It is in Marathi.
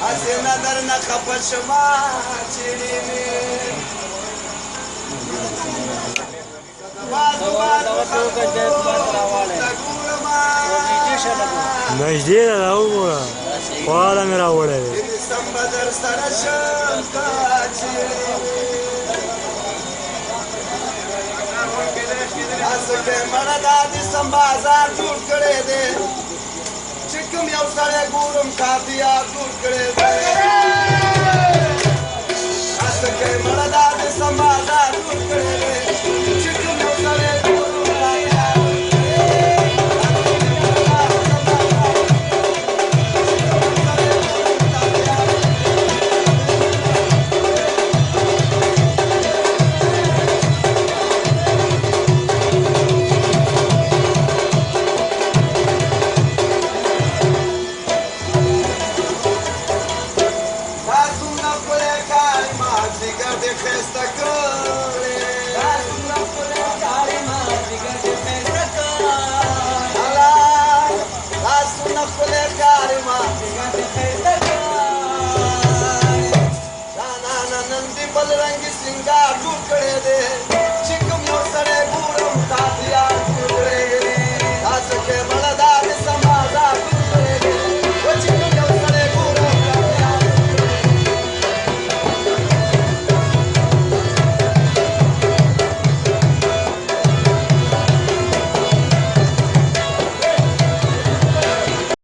असे नदर न खपशमा चिडीने नजदीक कोळाला मेरा आवड आहे संबदर सरशंकाची असं ते मला दादी संभाजा तुकडे दे चिकम व्यवसाय गुरुम खातिया तुकडे दे असं ते मला दादी संभाजा तुकडे दे चिकम व्यवसाय गुरुम खातिया नंदी बलरंगी सिंगार लुकड़े दे